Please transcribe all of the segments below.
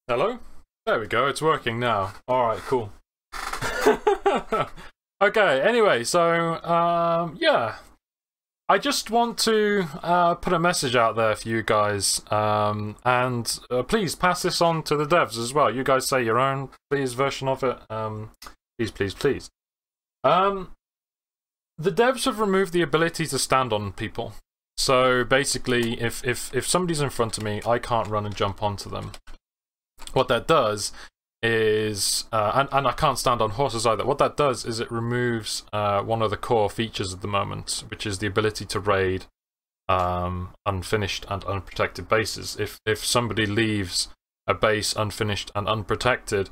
Hello? There we go, it's working now. Alright, cool. Okay, anyway, so, yeah. I just want to put a message out there for you guys, and please pass this on to the devs as well. You guys say your own, please, version of it. Please, please, please. The devs have removed the ability to stand on people. So basically, if somebody's in front of me, I can't run and jump onto them. What that does is, and I can't stand on horses either, what that does is it removes one of the core features at the moment, which is the ability to raid unfinished and unprotected bases. If somebody leaves a base unfinished and unprotected,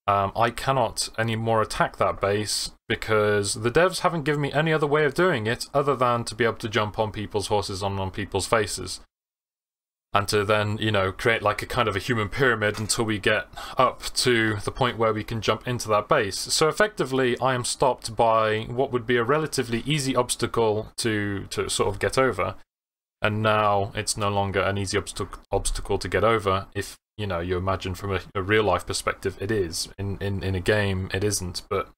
I cannot anymore attack that base because the devs haven't given me any other way of doing it other than to be able to jump on people's horses on people's faces. And to then, you know, create like a kind of a human pyramid until we get up to the point where we can jump into that base. So effectively, I am stopped by what would be a relatively easy obstacle to sort of get over. And now it's no longer an easy obstacle to get over. If, you know, you imagine from a real-life perspective, it is. In a game, it isn't. But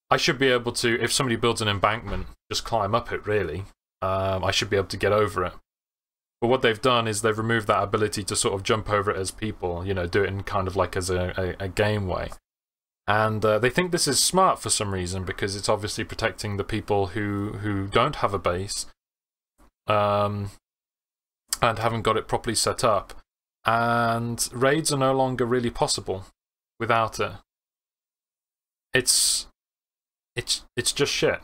I should be able to, if somebody builds an embankment, just climb up it, really. I should be able to get over it. But what they've done is they've removed that ability to sort of jump over it as people, you know, do it in kind of like as a game way. And they think this is smart for some reason because it's obviously protecting the people who don't have a base and haven't got it properly set up. And raids are no longer really possible without it. It's just shit.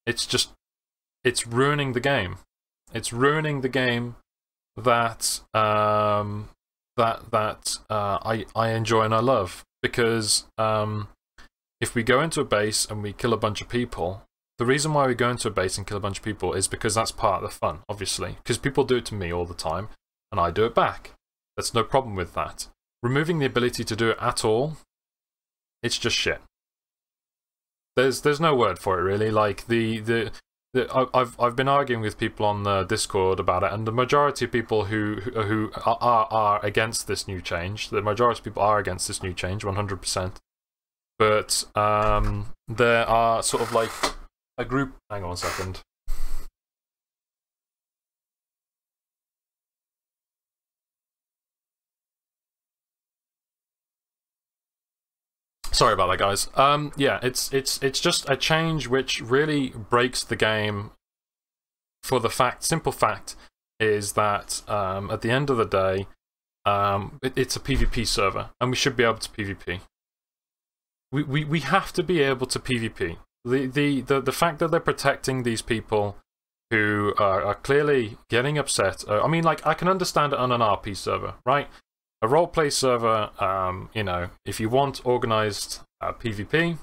It's ruining the game. It's ruining the game that I enjoy and I love, because if we go into a base and we kill a bunch of people, the reason why we go into a base and kill a bunch of people is because that's part of the fun, obviously, because people do it to me all the time and I do it back. There's no problem with that. Removing the ability to do it at all, it's just shit. There's no word for it, really. Like I've been arguing with people on the Discord about it, and the majority of people who are against this new change, the majority of people are against this new change, 100%. But there are sort of like a group. Hang on a second. Sorry about that, guys. Yeah, it's just a change which really breaks the game. For the simple fact is that at the end of the day, it's a PvP server, and we should be able to PvP. We have to be able to PvP. The fact that they're protecting these people who are clearly getting upset. I mean, like, I can understand it on an RP server, right? A roleplay server, you know, if you want organized PvP,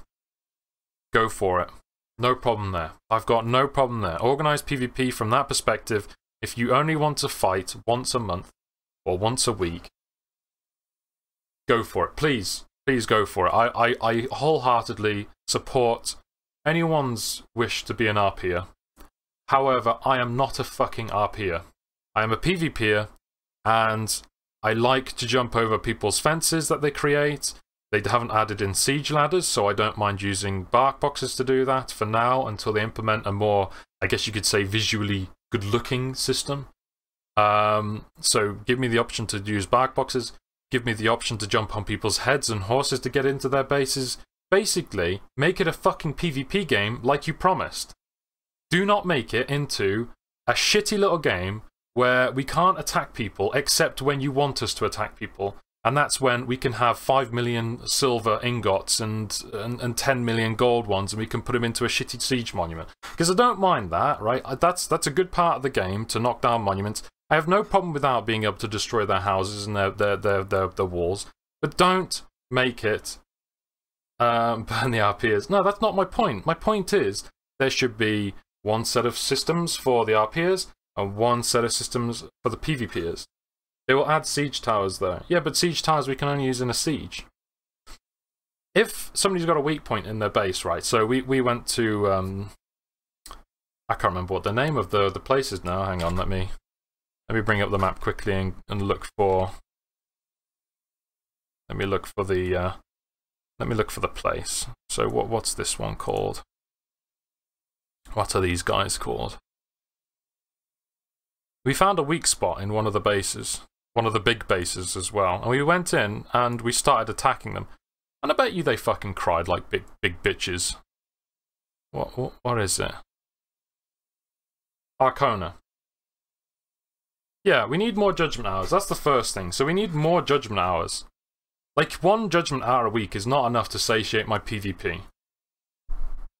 go for it. No problem there. I've got no problem there. Organized PvP from that perspective, if you only want to fight once a month or once a week, go for it. Please, please go for it. I wholeheartedly support anyone's wish to be an RPer. However, I am not a fucking RPer. I am a PvPer, and I like to jump over people's fences that they create. They haven't added in siege ladders, so I don't mind using bark boxes to do that for now until they implement a more, I guess you could say, visually good-looking system. So give me the option to use bark boxes. Give me the option to jump on people's heads and horses to get into their bases. Basically, make it a fucking PvP game like you promised. Do not make it into a shitty little game where we can't attack people except when you want us to attack people, and that's when we can have 5 million silver ingots and 10 million gold ones, and we can put them into a shitty siege monument. Because I don't mind that, right? That's a good part of the game, to knock down monuments. I have no problem without being able to destroy their houses and their walls, but don't make it burn the RPers. No, that's not my point. My point is there should be one set of systems for the RPers and one set of systems for the PvPers. They will add siege towers though. Yeah, but siege towers we can only use in a siege. If somebody's got a weak point in their base, right? So we went to I can't remember what the name of the place is now. Hang on, let me bring up the map quickly and look for Let me look for the place. So what's this one called? What are these guys called? We found a weak spot in one of the bases, one of the big bases as well, and we went in and we started attacking them. And I bet you they fucking cried like big bitches. What is it? Arcona. Yeah, we need more judgment hours. That's the first thing. So we need more judgment hours. Like, 1 judgment hour a week is not enough to satiate my PvP.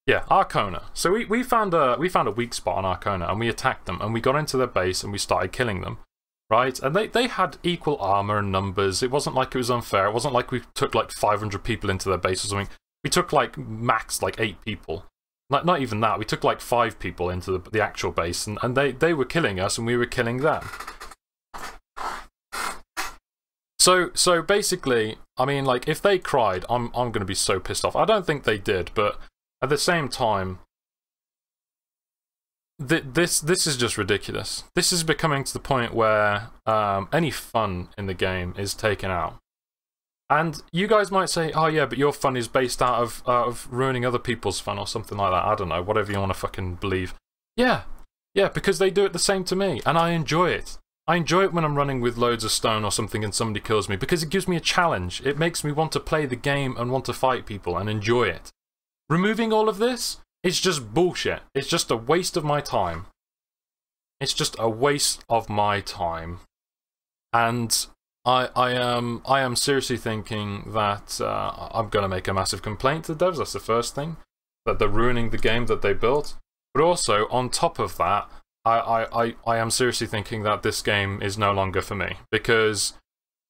Yeah, Arcona. So we found a weak spot on Arcona, and we attacked them, and we got into their base, and we started killing them, right? And they had equal armor and numbers. It wasn't like it was unfair. It wasn't like we took like 500 people into their base or something. We took like max like 8 people. Not even that. We took like 5 people into the actual base, and they were killing us, and we were killing them. So basically, I mean, like, if they cried, I'm gonna be so pissed off. I don't think they did, but at the same time, this is just ridiculous. This is becoming to the point where any fun in the game is taken out. And you guys might say, oh yeah, but your fun is based out of ruining other people's fun or something like that. I don't know, whatever you want to fucking believe. Yeah, because they do it the same to me, and I enjoy it. I enjoy it when I'm running with loads of stone or something and somebody kills me, because it gives me a challenge. It makes me want to play the game and want to fight people and enjoy it. Removing all of this, it's just bullshit. It's just a waste of my time. It's just a waste of my time. And I am seriously thinking that I'm going to make a massive complaint to the devs. That's the first thing. That they're ruining the game that they built. But also, on top of that, I am seriously thinking that this game is no longer for me, because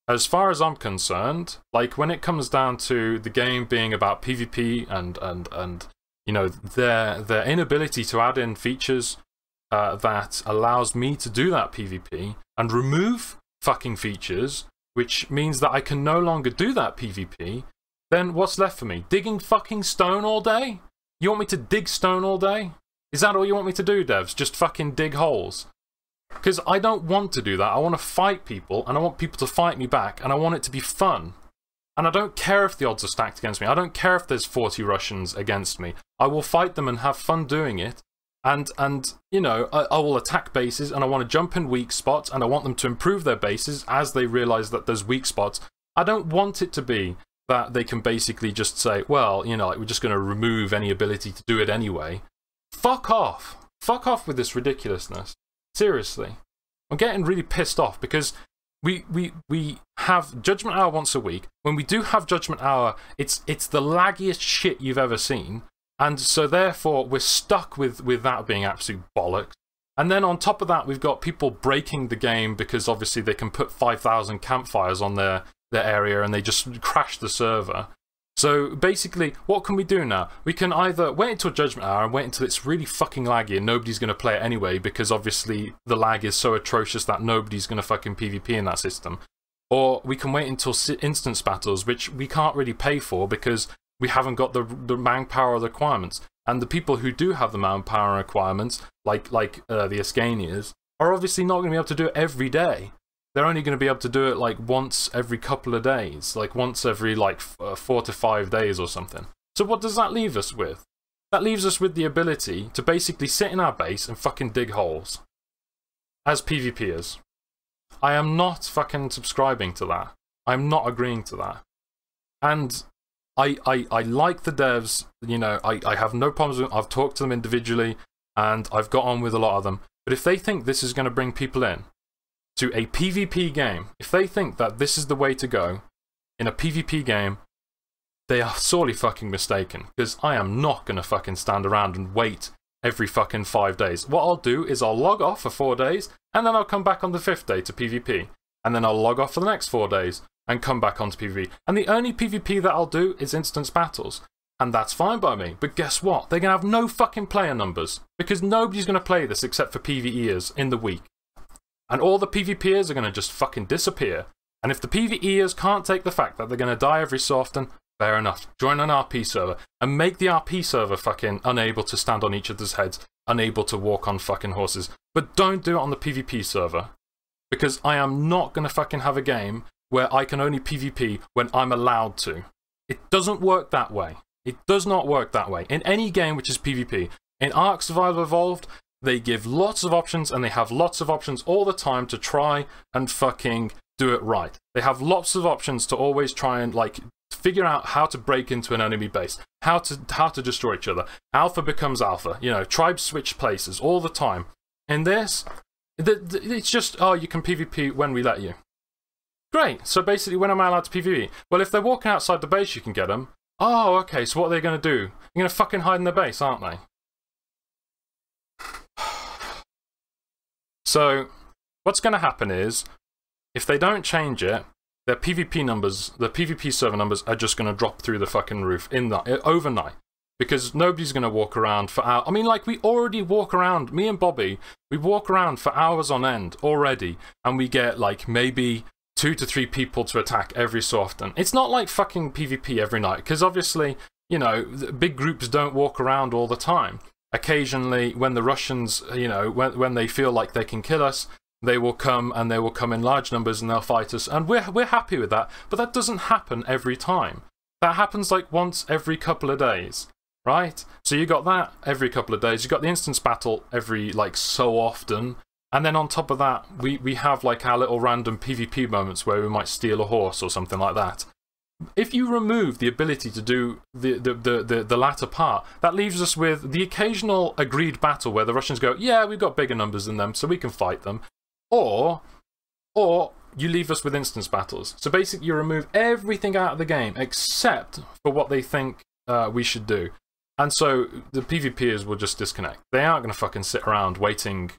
as far as I'm concerned, like, when it comes down to the game being about PvP and you know, their inability to add in features that allows me to do that PvP and remove fucking features, which means that I can no longer do that PvP, then what's left for me? Digging fucking stone all day? You want me to dig stone all day? Is that all you want me to do, devs? Just fucking dig holes? Because I don't want to do that. I want to fight people, and I want people to fight me back, and I want it to be fun. And I don't care if the odds are stacked against me. I don't care if there's 40 Russians against me. I will fight them and have fun doing it. And you know, I will attack bases, and I want to jump in weak spots, and I want them to improve their bases as they realize that there's weak spots. I don't want it to be that they can basically just say, well, you know, like, we're just going to remove any ability to do it anyway. Fuck off. Fuck off with this ridiculousness. Seriously. I'm getting really pissed off, because we have Judgment Hour once a week. When we do have Judgment Hour, it's the laggiest shit you've ever seen. And so therefore, we're stuck with that being absolute bollocks. And then on top of that, we've got people breaking the game because obviously they can put 5,000 campfires on their area and they just crash the server. So basically, what can we do now? We can either wait until Judgment Hour and wait until it's really fucking laggy and nobody's going to play it anyway, because obviously the lag is so atrocious that nobody's going to fucking PvP in that system. Or we can wait until instance battles, which we can't really pay for because we haven't got the manpower requirements. And the people who do have the manpower requirements, like the Ascanias, are obviously not going to be able to do it every day. They're only going to be able to do it like once every couple of days, like once every like 4 to 5 days or something. So what does that leave us with? That leaves us with the ability to basically sit in our base and fucking dig holes. As PvPers. I am not fucking subscribing to that. I'm not agreeing to that. And I like the devs, you know, I have no problems with them. I've talked to them individually and I've got on with a lot of them. But if they think this is going to bring people in to a PvP game, if they think that this is the way to go in a PvP game, they are sorely fucking mistaken, because I am not going to fucking stand around and wait every fucking 5 days. What I'll do is I'll log off for 4 days, and then I'll come back on the 5th day to PvP, and then I'll log off for the next 4 days and come back onto PvP. And the only PvP that I'll do is instance battles, and that's fine by me. But guess what? They're going to have no fucking player numbers, because nobody's going to play this except for PvEers in the week. And all the PvPers are going to just fucking disappear. And if the PvEers can't take the fact that they're going to die every so often, fair enough. Join an RP server and make the RP server fucking unable to stand on each other's heads, unable to walk on fucking horses. But don't do it on the PvP server. Because I am not going to fucking have a game where I can only PvP when I'm allowed to. It doesn't work that way. It does not work that way. In any game which is PvP. In Ark Survival Evolved, they give lots of options, and they have lots of options all the time to try and fucking do it right. They have lots of options to always try and, like, figure out how to break into an enemy base, how to destroy each other. Alpha becomes alpha, you know, tribes switch places all the time. In this, it's just, oh, you can PvP when we let you. Great, so basically when am I allowed to PvP? Well, if they're walking outside the base, you can get them. Oh, okay, so what are they going to do? You're going to fucking hide in the base, aren't they? So, what's going to happen is, if they don't change it, their PvP numbers, the PvP server numbers are just going to drop through the fucking roof overnight. Because nobody's going to walk around for hours. I mean, like, we already walk around, me and Bobby, we walk around for hours on end already, and we get, like, maybe 2 to 3 people to attack every so often. It's not like fucking PvP every night, because obviously, you know, big groups don't walk around all the time. Occasionally, when the Russians, you know, when they feel like they can kill us, they will come, and they will come in large numbers, and they'll fight us, and we're happy with that. But that doesn't happen every time. That happens like once every couple of days, right? So you got that every couple of days. You got the instance battle every, like, so often, and then on top of that, we have, like, our little random PvP moments where we might steal a horse or something like that. If you remove the ability to do the latter part, that leaves us with the occasional agreed battle where the Russians go, yeah, we've got bigger numbers than them, so we can fight them. Or you leave us with instance battles. So basically you remove everything out of the game except for what they think we should do. And so the PvPers will just disconnect. They aren't going to fucking sit around waiting,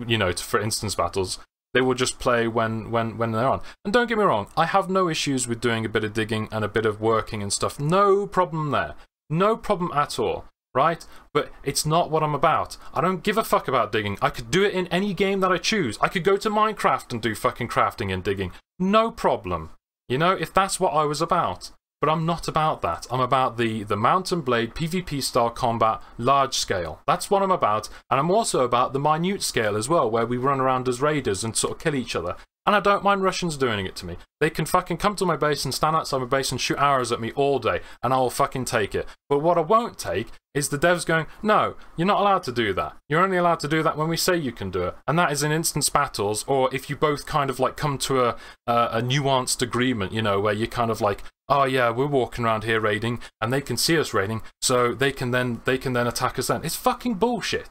you know, for instance battles. They will just play when they're on. And don't get me wrong, I have no issues with doing a bit of digging and a bit of working and stuff. No problem there. No problem at all, right? But it's not what I'm about. I don't give a fuck about digging. I could do it in any game that I choose. I could go to Minecraft and do fucking crafting and digging. No problem. You know, if that's what I was about. But I'm not about that. I'm about the Mountain Blade PvP style combat, large scale. That's what I'm about. And I'm also about the minute scale as well, where we run around as raiders and sort of kill each other. And I don't mind Russians doing it to me. They can fucking come to my base and stand outside my base and shoot arrows at me all day, and I'll fucking take it. But what I won't take is the devs going, no, you're not allowed to do that. You're only allowed to do that when we say you can do it. And that is in instance battles, or if you both kind of like come to a nuanced agreement, you know, where you're kind of like, oh yeah, we're walking around here raiding, and they can see us raiding, so they can then attack us then. It's fucking bullshit.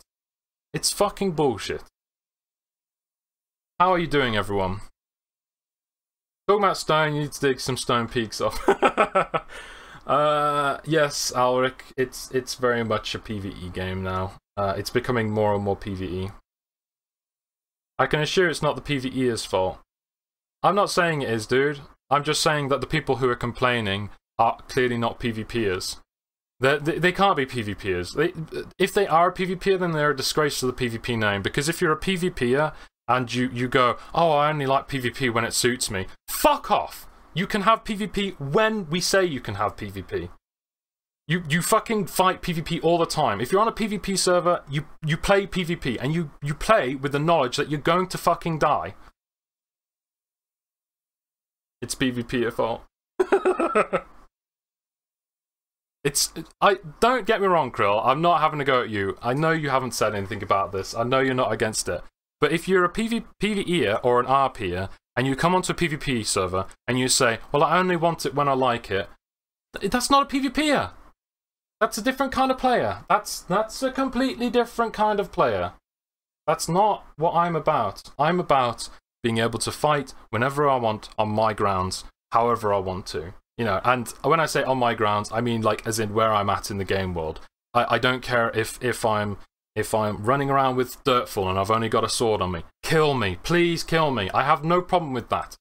It's fucking bullshit. How are you doing, everyone? Talking about stone, you need to dig some stone peaks off. Yes, Alric, it's very much a PvE game now. It's becoming more and more PvE. I can assure it's not the PvE's fault. I'm not saying it is, dude. I'm just saying that the people who are complaining are clearly not PvPers. They can't be PvPers. If they are a PvPer, then they're a disgrace to the PvP name. Because if you're a PvPer, and you go, oh, I only like PvP when it suits me. Fuck off! You can have PvP when we say you can have PvP. You fucking fight PvP all the time. If you're on a PvP server, you play PvP, and you play with the knowledge that you're going to fucking die. It's PvP your fault. Don't get me wrong, Krill. I'm not having a go at you. I know you haven't said anything about this. I know you're not against it. But if you're a PvEer or an RPer, and you come onto a PvP server, and you say, well, I only want it when I like it, that's not a PvPer. That's a different kind of player. That's a completely different kind of player. That's not what I'm about. I'm about being able to fight whenever I want on my grounds, however I want to. You know, and when I say on my grounds, I mean like as in where I'm at in the game world. I don't care if I'm running around with Dirtfall and I've only got a sword on me. Kill me. Please kill me. I have no problem with that.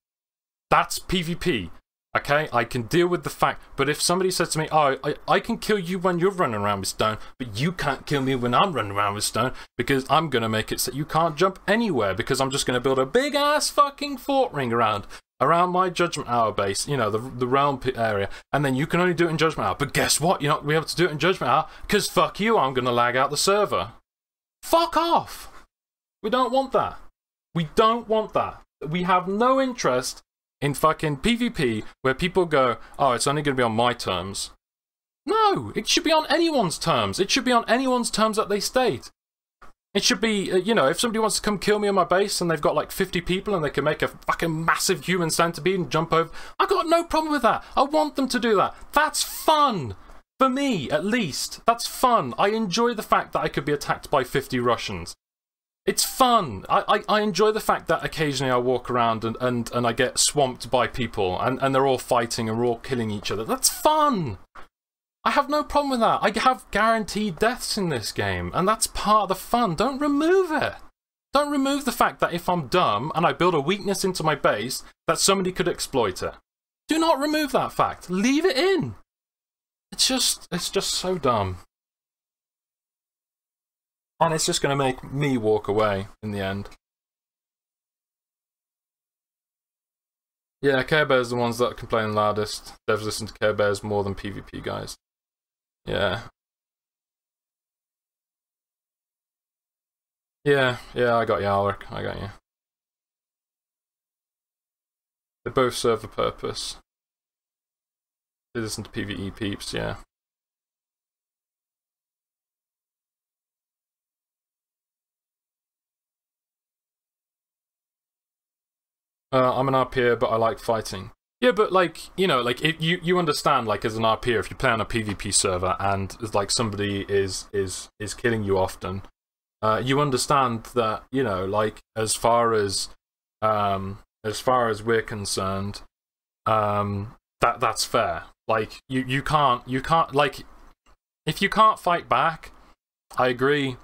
That's PvP. Okay? I can deal with the fact. But if somebody says to me, oh, I can kill you when you're running around with stone, but you can't kill me when I'm running around with stone, because I'm going to make it so you can't jump anywhere, because I'm just going to build a big-ass fucking fort ring around my Judgment Hour base, you know, the realm area, and then you can only do it in Judgment Hour. But guess what? You're not going to be able to do it in Judgment Hour, because fuck you, I'm going to lag out the server. Fuck off! We don't want that. We don't want that. We have no interest in fucking PvP where people go, oh, it's only going to be on my terms. No, it should be on anyone's terms. It should be on anyone's terms that they state. It should be, you know, if somebody wants to come kill me on my base and they've got like 50 people and they can make a fucking massive human centipede and jump over, I got no problem with that. I want them to do that. That's fun. For me, at least. That's fun. I enjoy the fact that I could be attacked by 50 Russians. It's fun. I enjoy the fact that occasionally I walk around and I get swamped by people and they're all fighting and we're all killing each other. That's fun. I have no problem with that. I have guaranteed deaths in this game, and that's part of the fun. Don't remove it. Don't remove the fact that if I'm dumb and I build a weakness into my base, that somebody could exploit it. Do not remove that fact. Leave it in. It's just so dumb. And it's just going to make me walk away in the end. Yeah, Care Bears are the ones that complain loudest. Devs listen to Care Bears more than PvP guys. Yeah. Yeah, I got you, Alric. I got you. They both serve a purpose. They listen to PvE peeps, yeah. I'm an RPer, but I like fighting. Yeah, but like, you know, like you understand, like as an RPer, if you play on a PvP server and like somebody is killing you often, you understand that, you know, like as far as we're concerned, that's fair. Like you can't like, if you can't fight back, I agree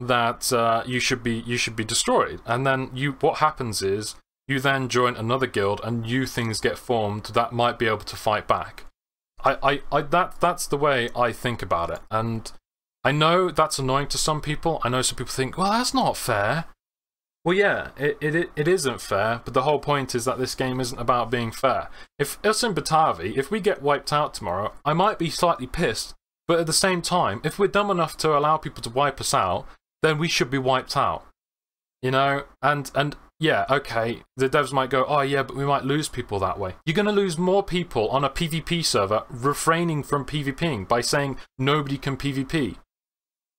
that you should be destroyed. And then what happens is, you then join another guild and new things get formed that might be able to fight back. That's the way I think about it. And I know that's annoying to some people. I know some people think, well, that's not fair. Well, yeah, it isn't fair, but the whole point is that this game isn't about being fair. If us in Batavi, if we get wiped out tomorrow, I might be slightly pissed, but at the same time, if we're dumb enough to allow people to wipe us out, then we should be wiped out. You know, and yeah, okay, the devs might go, oh yeah, but we might lose people that way. You're going to lose more people on a PvP server refraining from PvPing by saying nobody can PvP.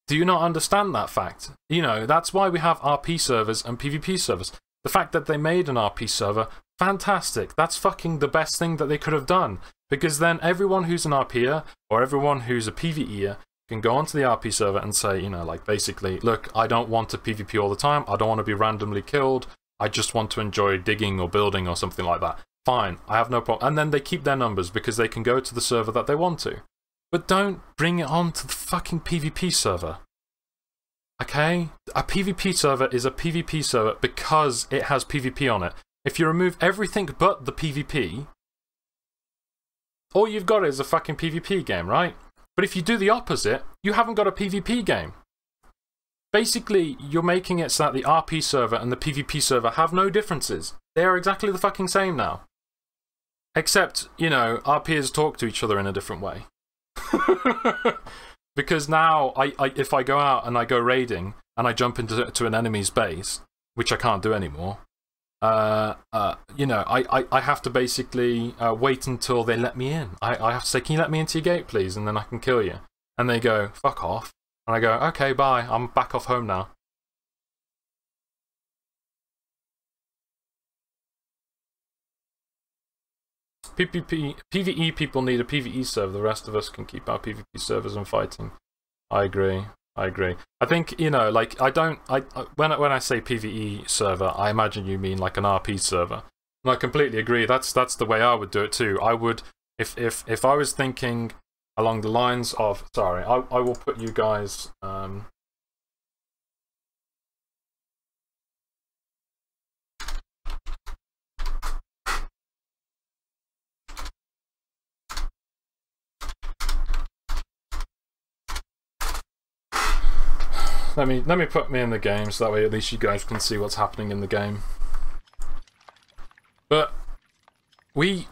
Do you not understand that fact? You know, that's why we have RP servers and PvP servers. The fact that they made an RP server, fantastic. That's fucking the best thing that they could have done. Because then everyone who's an RPer or everyone who's a PvEer can go onto the RP server and say, you know, like basically, look, I don't want to PvP all the time. I don't want to be randomly killed. I just want to enjoy digging or building or something like that. Fine, I have no problem. And then they keep their numbers because they can go to the server that they want to. But don't bring it on to the fucking PvP server. Okay? A PvP server is a PvP server because it has PvP on it. If you remove everything but the PvP, all you've got is a fucking PvP game, right? But if you do the opposite, you haven't got a PvP game. Basically, you're making it so that the RP server and the PvP server have no differences. They are exactly the fucking same now. Except, you know, RPers talk to each other in a different way. Because now, if I go out and I go raiding, and I jump into an enemy's base, which I can't do anymore, you know, I have to basically wait until they let me in. I have to say, can you let me into your gate, please? And then I can kill you. And they go, fuck off. And I go, okay, bye, I'm back off home now. PvE people need a PvE server, the rest of us can keep our PvP servers and fighting. I agree. I think, you know, like, when I say PvE server, I imagine you mean like an RP server. And I completely agree, that's the way I would do it too. I would, if I was thinking along the lines of, sorry, I will put you guys, let me put me in the game so that way at least you guys can see what's happening in the game. But we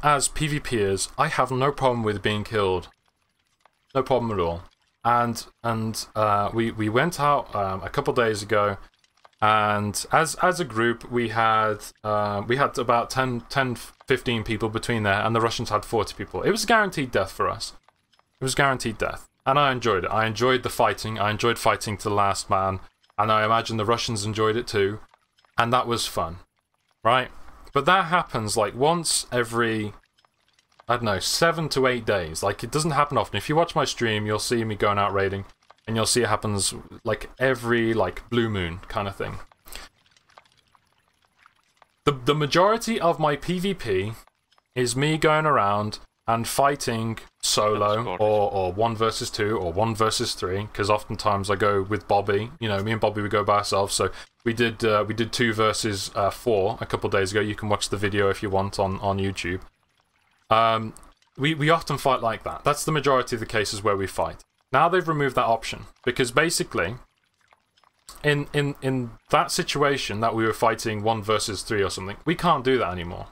as PvPers, I have no problem with being killed. No problem at all. And we went out a couple days ago And as a group, we had about 15 people between there, and the Russians had 40 people. It was guaranteed death for us. It was guaranteed death. And I enjoyed it. I enjoyed the fighting. I enjoyed fighting to the last man. And I imagine the Russians enjoyed it too. And that was fun. Right? But that happens like once every, I don't know, 7 to 8 days. Like, it doesn't happen often. If you watch my stream, you'll see me going out raiding. And you'll see it happens like every blue moon kind of thing. The majority of my PvP is me going around and fighting solo or 1 versus 2 or 1 versus 3, because oftentimes I go with Bobby. You know, me and Bobby would go by ourselves. So we did 2 versus 4 a couple days ago. You can watch the video if you want on YouTube. We often fight like that. That's the majority of the cases where we fight. Now they've removed that option, because basically in that situation that we were fighting 1 versus 3 or something, we can't do that anymore.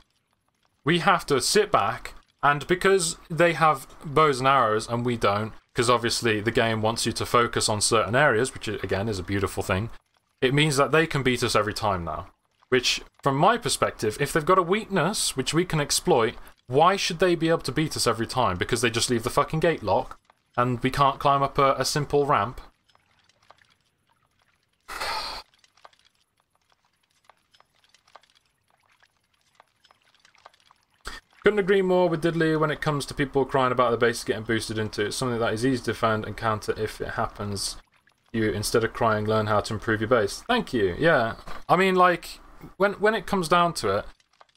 We have to sit back, and because they have bows and arrows and we don't, because obviously the game wants you to focus on certain areas, which again is a beautiful thing, it means that they can beat us every time now. Which, from my perspective, if they've got a weakness which we can exploit, why should they be able to beat us every time? Because they just leave the fucking gate lock and we can't climb up a simple ramp? Couldn't agree more with Diddley when it comes to people crying about the base getting boosted into. It's something that is easy to defend and counter if it happens. You, instead of crying, learn how to improve your base. Thank you. Yeah. I mean, like, when it comes down to it,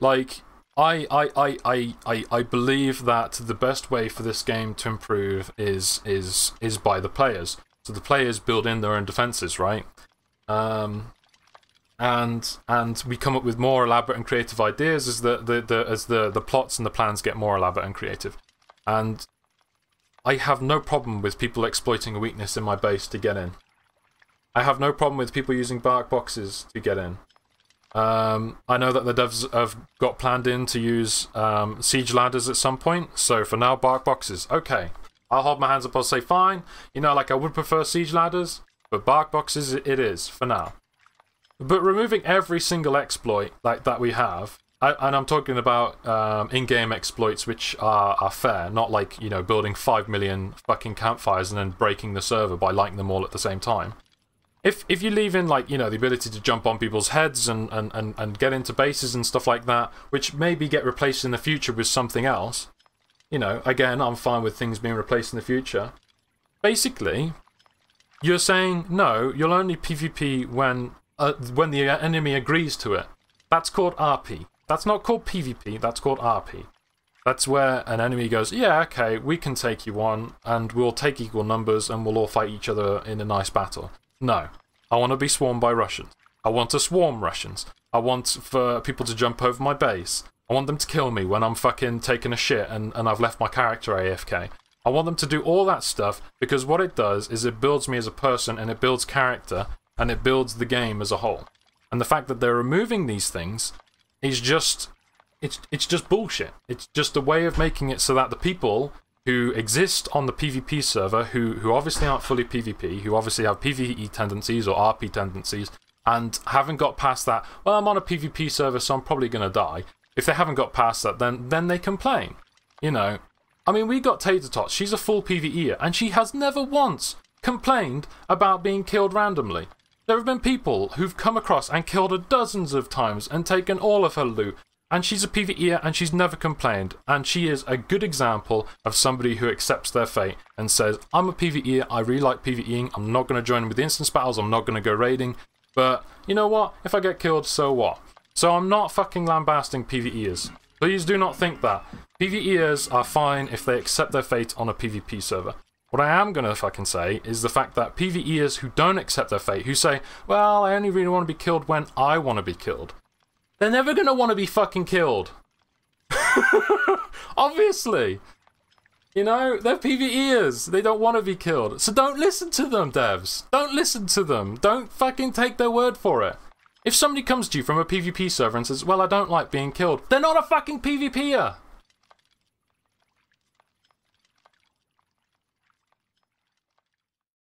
like, I believe that the best way for this game to improve is by the players. So the players build in their own defenses, right? And we come up with more elaborate and creative ideas as the plots and the plans get more elaborate and creative. And I have no problem with people exploiting a weakness in my base to get in. I have no problem with people using bark boxes to get in. I know that the devs have got planned in to use siege ladders at some point, so for now, bark boxes. Okay, I'll hold my hands up, I'll say fine. You know, like, I would prefer siege ladders, but bark boxes it is, for now. But removing every single exploit like that we have, and I'm talking about in-game exploits which are fair, not like, you know, building 5 million fucking campfires and then breaking the server by lighting them all at the same time. If you leave in, like, you know, the ability to jump on people's heads and get into bases and stuff like that, which maybe get replaced in the future with something else, you know, again, I'm fine with things being replaced in the future. Basically, you're saying, no, you'll only PvP when the enemy agrees to it. That's called RP. That's not called PvP, that's called RP. That's where an enemy goes, yeah, okay, we can take you on, and we'll take equal numbers, and we'll all fight each other in a nice battle. No. I want to be swarmed by Russians. I want to swarm Russians. I want for people to jump over my base. I want them to kill me when I'm fucking taking a shit and I've left my character AFK. I want them to do all that stuff, because what it does is it builds me as a person, and it builds character, and it builds the game as a whole. And the fact that they're removing these things is just... It's just bullshit. It's just a way of making it so that the people who exist on the PvP server, who obviously aren't fully PvP, who obviously have PvE tendencies or RP tendencies, and haven't got past that, well, I'm on a PvP server, so I'm probably going to die. If they haven't got past that, then they complain. You know, I mean, we got Tater Tot. She's a full PvEer, and she has never once complained about being killed randomly. There have been people who've come across and killed her dozens of times and taken all of her loot, and she's a PvEer and she's never complained, and she is a good example of somebody who accepts their fate and says, I'm a PvEer, I really like PvEing, I'm not going to join with the instance battles, I'm not going to go raiding, but you know what, if I get killed, so what? So I'm not fucking lambasting PvEers. Please do not think that. PvEers are fine if they accept their fate on a PvP server. What I am going to fucking say is the fact that PvEers who don't accept their fate, who say, well, I only really want to be killed when I want to be killed, they're never going to want to be fucking killed. Obviously. You know, they're PvEers. They don't want to be killed. So don't listen to them, devs. Don't listen to them. Don't fucking take their word for it. If somebody comes to you from a PvP server and says, well, I don't like being killed, they're not a fucking PvPer.